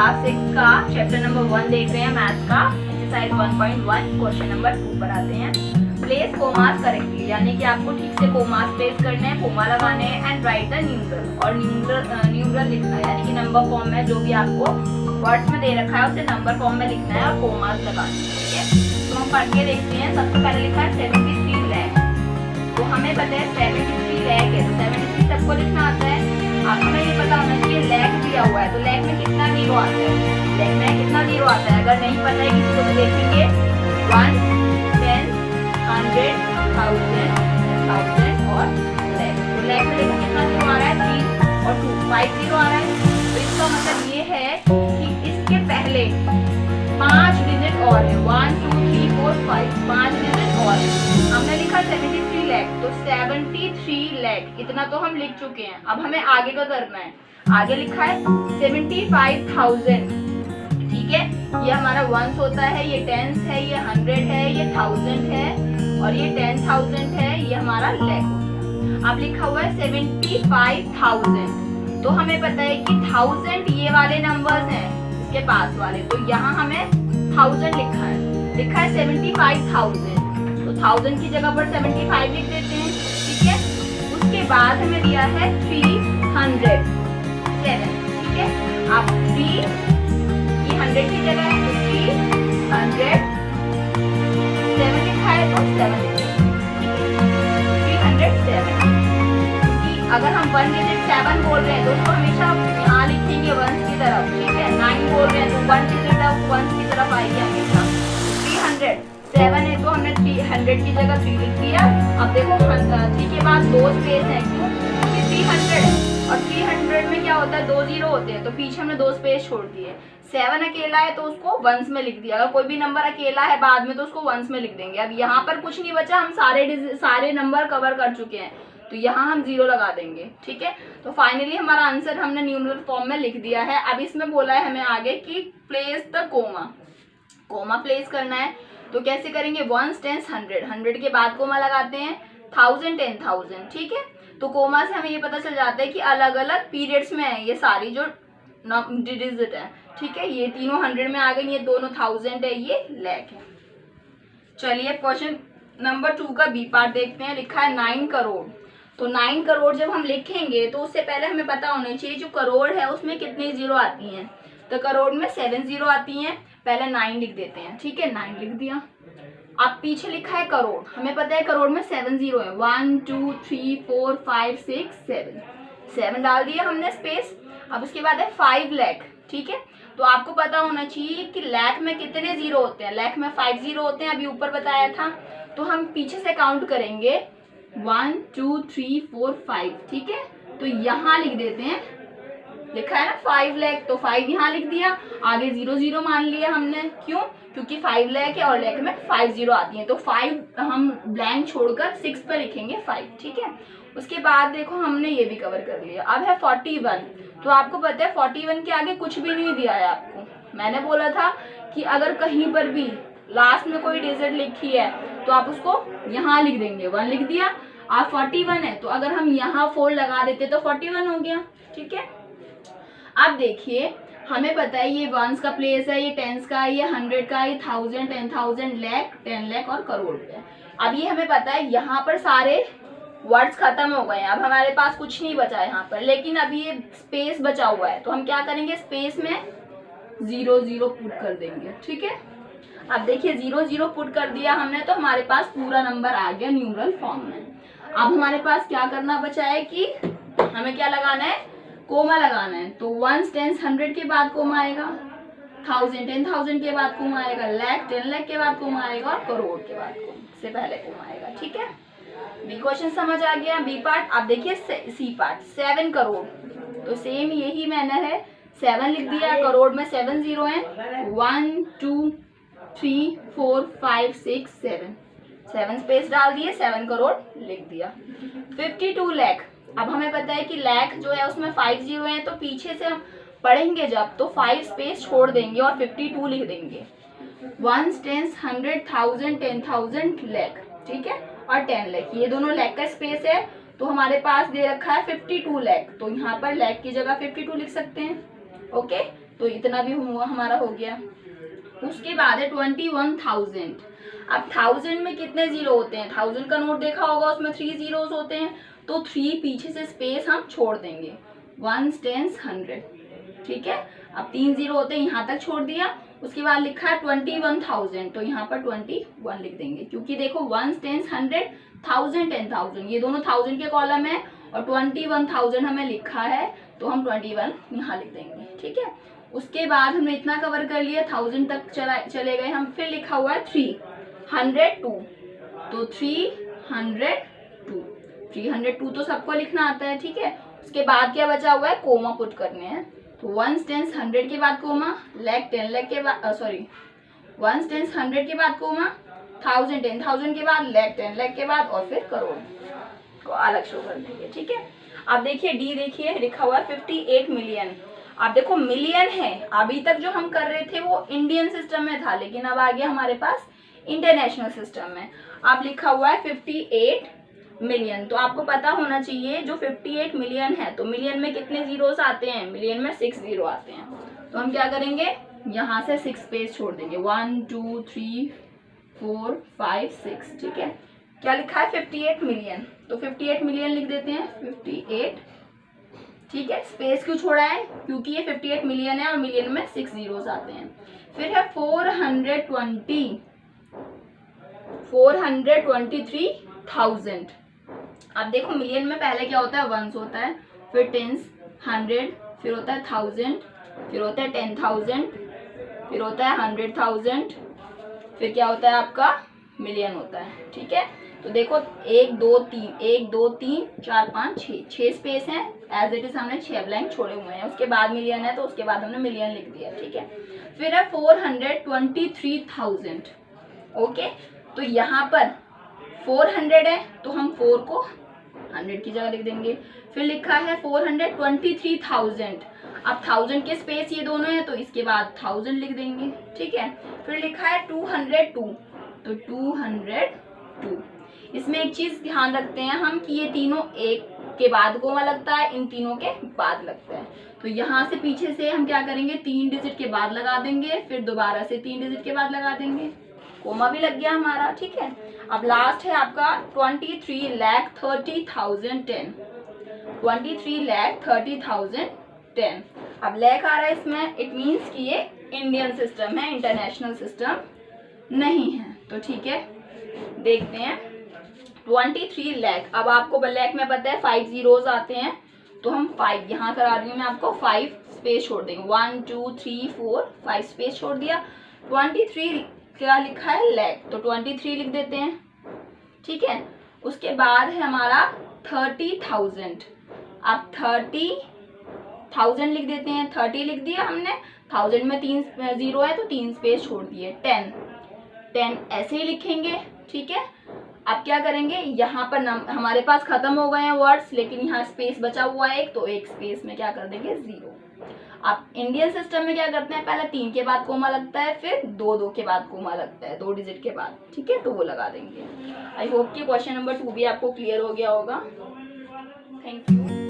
Class 6 का chapter number 1 देख रहे हैं मैथ्स का एक्सरसाइज 1.1 क्वेश्चन नंबर 2 पर आते हैं। प्लेस कोमास करेक्टली, यानी कि आपको ठीक से कोमास प्लेस करने हैं, कोमा लगाने हैं एंड राइट द न्यूमरल, और न्यूमरल लिखना है, यानी कि नंबर फॉर्म में जो भी आपको वर्ड्स में दे रखा है उसे नंबर फॉर्म में लिखना है और कोमास लगाने हैं। ठीक है, तो हम पढ़ के देखते हैं। सबसे पहले लिखा है 73 लाख, तो हमें पता है 73 लाख है, तो 73 सबको लिखना आता है। अब हमें ये पता होना चाहिए लैख दिया हुआ है, तो लैख में कितना जीरो आता है, लैख में कितना जीरो आता है। अगर नहीं पता है किसी को तो देखेंगे 1, 10, 100, 1000 और लैख। तो लैख में देखो कितना जीरो आ रहा है, 3 और 2, 5 जीरो आ रहा है। तो इसका मतलब ये है कि इसके पहले 5 डिजिट और है, 1 2 3 4 5, 5 डिजिट और है। हमने लिखा 73 लाख, तो 73 लाख इतना तो हम लिख चुके हैं। अब हमें आगे का करना है। आगे लिखा है 75,000। ठीक है, ये हमारा वंस होता है, ये टेंस है, ये 100 है, ये 1000 है और ये 10,000 है, ये हमारा लाख हो गया। अब लिखा हुआ है 75,000, तो हमें पता है कि 1000 ये वाले नंबर्स हैं इसके पास वाले, तो यहाँ हमें 1000 लिखा है 75,000, तो 1000 की जगह पर 75 लिख देते हैं। ठीक है, उसके बाद हमें दिया है 307। ठीक है, अब 3 ये 100 की जगह है, तो 307 लिखा है, तो 7 307। अगर हम 1 डिजिट 7 बोल रहे हैं तो उसको हमेशा यहाँ लिखेंगे 1 की तरफ। ठीक है, 9 बोल रहे हैं तो 1 डिजिट 1 की तरफ आएगी हमेशा। 307 है तो हमने 300 की जगह 3 लिख दिया। अब देखो 3 के बाद 2 स्पेस है, क्यों? क्योंकि 300 है और 300 में क्या होता है, 2 जीरो होते हैं, तो पीछे हमने 2 स्पेस छोड़ दिए। 7 अकेला है तो उसको वंस में लिख दिया। अगर कोई भी नंबर अकेला है बाद में तो उसको वंस में लिख देंगे। अब यहाँ पर कुछ नहीं बचा, हम सारे नंबर कवर कर चुके हैं, तो यहाँ हम 0 लगा देंगे। ठीक है, तो फाइनली हमारा आंसर हमने न्यूमरल फॉर्म में लिख दिया है। अब इसमें बोला है हमें आगे कि प्लेस द कोमा प्लेस करना है, तो कैसे करेंगे? 1 10 100, 100 के बाद कोमा लगाते हैं, 1000 10,000। ठीक है, तो कोमा से हमें ये पता चल जाता है कि अलग अलग पीरियड्स में है ये सारी जो डिजिट है। ठीक है, ये तीनों 100 में आ गई, ये दोनों 1000 है, ये लाख है। चलिए क्वेश्चन नंबर 2 का बी पार्ट देखते हैं। लिखा है 9 करोड़, तो 9 करोड़ जब हम लिखेंगे तो उससे पहले हमें पता होना चाहिए जो करोड़ है उसमें कितनी जीरो आती हैं। तो करोड़ में 7 जीरो आती हैं, पहले 9 लिख देते हैं। ठीक है, 9 लिख दिया। अब पीछे लिखा है करोड़, हमें पता है करोड़ में 7 जीरो है, 1 2 3 4 5 6 7 डाल दिया हमने स्पेस। अब उसके बाद है 5 लाख। ठीक है, तो आपको पता होना चाहिए कि लाख में कितने जीरो होते हैं। लाख में 5 जीरो होते हैं, अभी ऊपर बताया था। तो हम पीछे से काउंट करेंगे 1 2 3 4 5। ठीक है, तो यहाँ लिख देते हैं, लिखा है ना 5 लाख, तो 5 यहाँ लिख दिया, आगे 0 0 मान लिया हमने। क्यों? क्योंकि 5 लाख है और लाख में 5 जीरो आती हैं, तो 5 हम ब्लैंक छोड़कर 6 पर लिखेंगे 5। ठीक है, उसके बाद देखो हमने ये भी कवर कर लिया। अब है 41, तो आपको पता है 41 के आगे कुछ भी नहीं दिया है आपको। मैंने बोला था कि अगर कहीं पर भी लास्ट में कोई डिजिट लिखी है तो आप उसको यहाँ लिख देंगे, 1 लिख दिया। आप 41 है तो अगर हम यहाँ 4 लगा देते तो 41 हो गया। ठीक है, अब देखिए हमें पता है ये वंस का प्लेस है, ये टेंस का, ये 100 का, ये 1000 10,000 लाख 10 लाख और करोड़ पे। अब ये हमें पता है यहाँ पर सारे वर्ड्स खत्म हो गए हैं, अब हमारे पास कुछ नहीं बचा यहाँ पर, लेकिन अभी ये स्पेस बचा हुआ है, तो हम क्या करेंगे, स्पेस में 0 0 पुट कर देंगे। ठीक है, अब देखिए 0 0 पुट कर दिया हमने, तो हमारे पास पूरा नंबर आ गया न्यूमरल फॉर्म में। अब हमारे पास क्या करना बचा है कि हमें क्या लगाना है, कोमा लगाना है। तो 1 10 100 के बाद कोमा आएगा, 1000 10,000 के बाद कोमा आएगा, लाख 10 लाख के बाद कोमा आएगा और करोड़ के बाद से पहले कोमा आएगा। ठीक है, बी क्वेश्चन समझ आ गया, बी पार्ट। अब देखिए सी पार्ट 7 करोड़, तो सेम यही मैनर है, 7 लिख दिया, करोड़ में 7 जीरो है, 1 2 3 4 5 6 7 स्पेस डाल दिए, 7 करोड़ लिख दिया। 52 लाख, अब हमें पता है कि लाख जो है उसमें 5 जीरो हैं, तो पीछे से हम पढ़ेंगे जब तो 5 स्पेस छोड़ देंगे और 52 लिख देंगे। 1 10 100 1000 10,000 लाख। ठीक है, और 10 लाख, ये दोनों लाख का स्पेस है, तो हमारे पास दे रखा है 52 लाख, तो यहाँ पर लाख की जगह 52 लिख सकते हैं। ओके, तो इतना भी हुआ हमारा हो गया। उसके बाद है 21,000। अब 1000 में कितने जीरो होते हैं, 1000 का नोट देखा होगा, उसमें 3 जीरोस होते हैं, तो 3 पीछे से स्पेस हम छोड़ देंगे, 1 10 100, ठीक है। अब 3 जीरो होते हैं, यहाँ तक छोड़ दिया। उसके बाद लिखा है 21,000, तो यहाँ पर 21 लिख देंगे, क्योंकि देखो 1 10 100, 1000 10,000 ये दोनों 1000 के कॉलम है और 21,000 हमें लिखा है, तो हम 21 यहाँ लिख देंगे, ठीक है। उसके बाद हमने इतना कवर कर लिया, 1000 तक चले गए हम। फिर लिखा हुआ है 302, तो 302, 302 तो सबको लिखना आता है, ठीक है। उसके बाद क्या बचा हुआ है, कोमा पुट करने हैं, तो 1 10 100 के बाद कोमा, लाख 10 लाख के बाद 1 10 100 के बाद कोमा, 1000 10,000 के बाद, लाख 10 लाख के बाद, और फिर करोड़ को अलग शो कर देंगे, ठीक है। अब देखिए डी, देखिए लिखा हुआ 58 मिलियन। आप देखो मिलियन है, अभी तक जो हम कर रहे थे वो इंडियन सिस्टम में था, लेकिन अब आ गया हमारे पास इंटरनेशनल सिस्टम में। अब लिखा हुआ है 58 मिलियन, तो आपको पता होना चाहिए जो 58 मिलियन है, तो मिलियन में कितने जीरोस आते हैं, मिलियन में 6 जीरो आते हैं। तो हम क्या करेंगे, यहाँ से 6 स्पेस छोड़ देंगे, 1 2 3 4 5 6, ठीक है। क्या लिखा है 58 मिलियन, तो 58 मिलियन लिख देते हैं, 58, ठीक है। स्पेस क्यों छोड़ा है, क्योंकि ये 58 मिलियन है और मिलियन में 6 जीरोस आते हैं। फिर है 423,000। अब देखो मिलियन में पहले क्या होता है, वंस होता है, फिर टेंस, 100, फिर होता है 1000, फिर होता है 10,000, फिर होता है 100,000, फिर क्या होता है आपका मिलियन होता है, ठीक है। तो देखो 1 2 3 4 5 6 स्पेस है, एज इट इज हमने 6 ब्लैंक छोड़े हुए हैं। उसके बाद मिलियन है, तो उसके बाद हमने मिलियन लिख दिया, ठीक है। फिर है 423,000, ओके। तो यहाँ पर 400 है, तो हम 4 को 100 की जगह लिख देंगे। फिर लिखा है 423,000, अब 1000 के स्पेस ये दोनों है, तो इसके बाद 1000 लिख देंगे, ठीक है। फिर लिखा है 202, तो 202। इसमें एक चीज ध्यान रखते हैं हम कि ये तीनों एक के बाद कोमा लगता है, इन तीनों के बाद लगता है, तो यहाँ से पीछे से हम क्या करेंगे, 3 डिजिट के बाद लगा देंगे, फिर दोबारा से 3 डिजिट के बाद लगा देंगे, कोमा भी लग गया हमारा, ठीक है। अब लास्ट है आपका 23,30,010, 23,30,010। अब लैख आ रहा है इसमें, इट मीन्स कि ये इंडियन सिस्टम है, इंटरनेशनल सिस्टम नहीं है, तो ठीक है। देखते हैं 23 लाख। अब आपको लैख में पता है 5 जीरोस आते हैं, तो हम 5 यहाँ करा रही हूँ मैं आपको, 5 स्पेस छोड़ देंगे, 1 2 3 4 5 स्पेस छोड़ दिया। 23 क्या लिखा है, लाख, तो 23 लिख देते हैं, ठीक है। उसके बाद है हमारा 30,000, अब 30,000 लिख देते हैं, 30 लिख दिया हमने, 1000 में 3 जीरो है, तो 3 स्पेस छोड़ दिए, 10 ऐसे ही लिखेंगे, ठीक है। अब क्या करेंगे, यहाँ पर हमारे पास खत्म हो गए हैं वर्ड्स, लेकिन यहाँ स्पेस बचा हुआ है एक, तो एक स्पेस में क्या कर देंगे, 0। अब इंडियन सिस्टम में क्या करते हैं, पहले 3 के बाद कोमा लगता है, फिर 2 2 के बाद कोमा लगता है, 2 डिजिट के बाद, ठीक है, तो वो लगा देंगे। आई होप कि क्वेश्चन नंबर 2 भी आपको क्लियर हो गया होगा। Thank you.